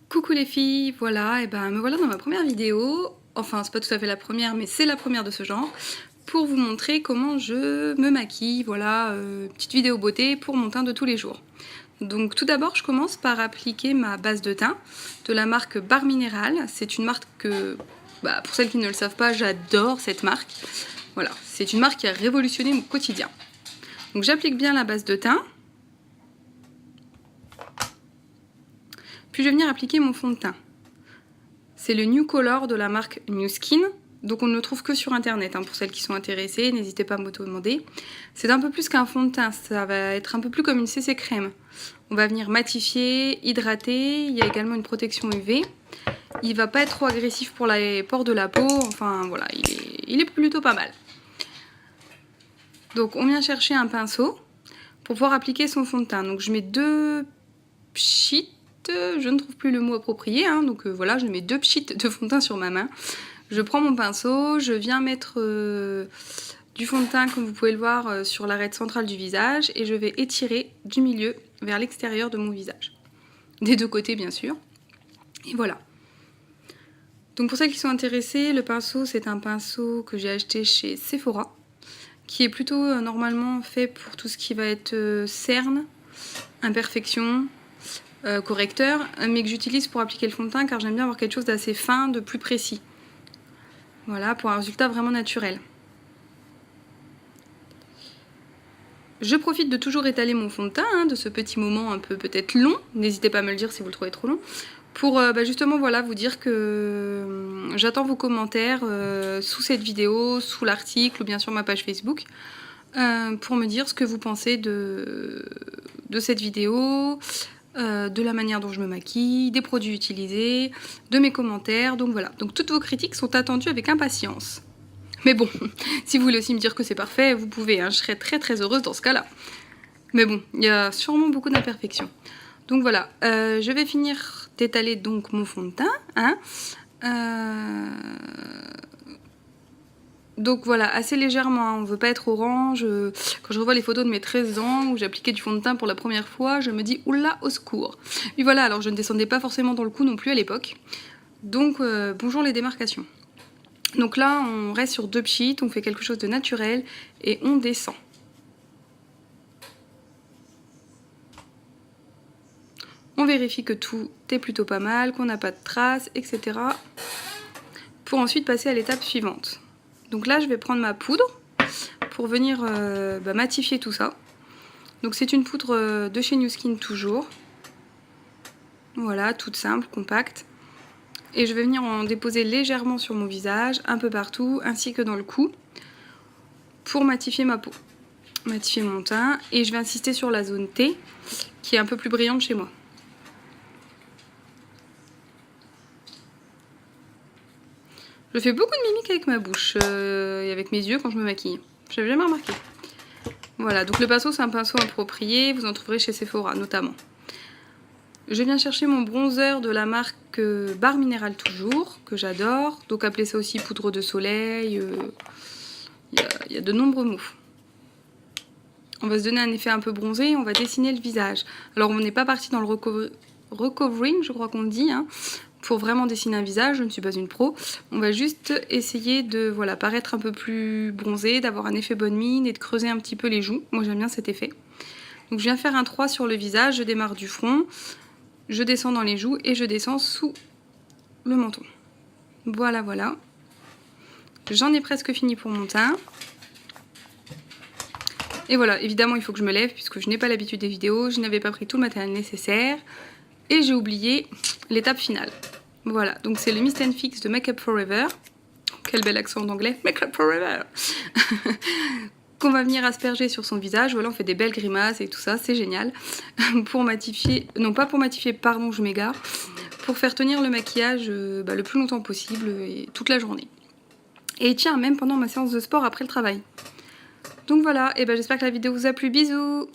Coucou les filles, voilà, et ben me voilà dans ma première vidéo, enfin c'est pas tout à fait la première mais c'est la première de ce genre, pour vous montrer comment je me maquille, voilà, petite vidéo beauté pour mon teint de tous les jours. Donc tout d'abord je commence par appliquer ma base de teint de la marque Barre Minéral, c'est une marque que, pour celles qui ne le savent pas, j'adore cette marque, voilà, c'est une marque qui a révolutionné mon quotidien. Donc j'applique bien la base de teint. Puis je vais venir appliquer mon fond de teint. C'est le New Color de la marque New Skin. Donc on ne le trouve que sur internet, pour celles qui sont intéressées, n'hésitez pas à m'auto-demander. C'est un peu plus qu'un fond de teint, ça va être un peu plus comme une CC crème. On va venir matifier, hydrater, il y a également une protection UV. Il va pas être trop agressif pour les pores de la peau, enfin voilà, il est plutôt pas mal. Donc on vient chercher un pinceau pour pouvoir appliquer son fond de teint. Donc je mets 2 pchites, je ne trouve plus le mot approprié, donc voilà, je mets 2 pchites de fond de teint sur ma main. Je prends mon pinceau, je viens mettre du fond de teint, comme vous pouvez le voir, sur l'arête centrale du visage, et je vais étirer du milieu vers l'extérieur de mon visage. Des deux côtés, bien sûr. Et voilà. Donc pour celles qui sont intéressées, le pinceau, c'est un pinceau que j'ai acheté chez Sephora, qui est plutôt normalement fait pour tout ce qui va être cerne, imperfection, correcteur, mais que j'utilise pour appliquer le fond de teint car j'aime bien avoir quelque chose d'assez fin, de plus précis. Voilà, pour un résultat vraiment naturel. Je profite de toujours étaler mon fond de teint, de ce petit moment un peu peut-être long, n'hésitez pas à me le dire si vous le trouvez trop long, pour justement voilà, vous dire que j'attends vos commentaires sous cette vidéo, sous l'article ou bien sur ma page Facebook, pour me dire ce que vous pensez de cette vidéo, de la manière dont je me maquille, des produits utilisés, de mes commentaires, donc voilà. Donc toutes vos critiques sont attendues avec impatience. Mais bon, si vous voulez aussi me dire que c'est parfait, vous pouvez, je serais très très heureuse dans ce cas-là. Mais bon, il y a sûrement beaucoup d'imperfections. Donc voilà, je vais finir d'étaler donc mon fond de teint, Donc voilà, assez légèrement, on ne veut pas être orange. Quand je revois les photos de mes 13 ans où j'appliquais du fond de teint pour la première fois, je me dis oula, au secours. Et voilà, alors je ne descendais pas forcément dans le cou non plus à l'époque. Donc bonjour les démarcations. Donc là, on reste sur 2 pchites, on fait quelque chose de naturel et on descend. On vérifie que tout est plutôt pas mal, qu'on n'a pas de traces, etc. Pour ensuite passer à l'étape suivante. Donc là, je vais prendre ma poudre pour venir matifier tout ça. Donc c'est une poudre de chez New Skin toujours. Voilà, toute simple, compacte. Et je vais venir en déposer légèrement sur mon visage, un peu partout, ainsi que dans le cou, pour matifier ma peau, matifier mon teint. Et je vais insister sur la zone T, qui est un peu plus brillante chez moi. Je fais beaucoup de mimiques avec ma bouche et avec mes yeux quand je me maquille. J'avais jamais remarqué. Voilà, donc le pinceau, c'est un pinceau approprié, vous en trouverez chez Sephora notamment. Je viens chercher mon bronzer de la marque Barre Minéral toujours, que j'adore. Donc appelez ça aussi poudre de soleil, il y a de nombreux mots. On va se donner un effet un peu bronzé et on va dessiner le visage. Alors on n'est pas parti dans le recovering, je crois qu'on dit, pour vraiment dessiner un visage, je ne suis pas une pro. On va juste essayer de paraître un peu plus bronzé, d'avoir un effet bonne mine et de creuser un petit peu les joues. Moi j'aime bien cet effet. Donc je viens faire un 3 sur le visage, je démarre du front, je descends dans les joues et je descends sous le menton. Voilà, voilà. J'en ai presque fini pour mon teint. Et voilà, évidemment il faut que je me lève puisque je n'ai pas l'habitude des vidéos, je n'avais pas pris tout le matériel nécessaire et j'ai oublié l'étape finale. Voilà, donc c'est le Mist & Fix de Make Up For Ever. Quel bel accent d'anglais, Make Up For Ever. Qu'on va venir asperger sur son visage. Voilà, on fait des belles grimaces et tout ça, c'est génial. Pour matifier, non pas pour matifier, pardon, je m'égare. Pour faire tenir le maquillage le plus longtemps possible et toute la journée. Et tiens, même pendant ma séance de sport après le travail. Donc voilà, et j'espère que la vidéo vous a plu. Bisous!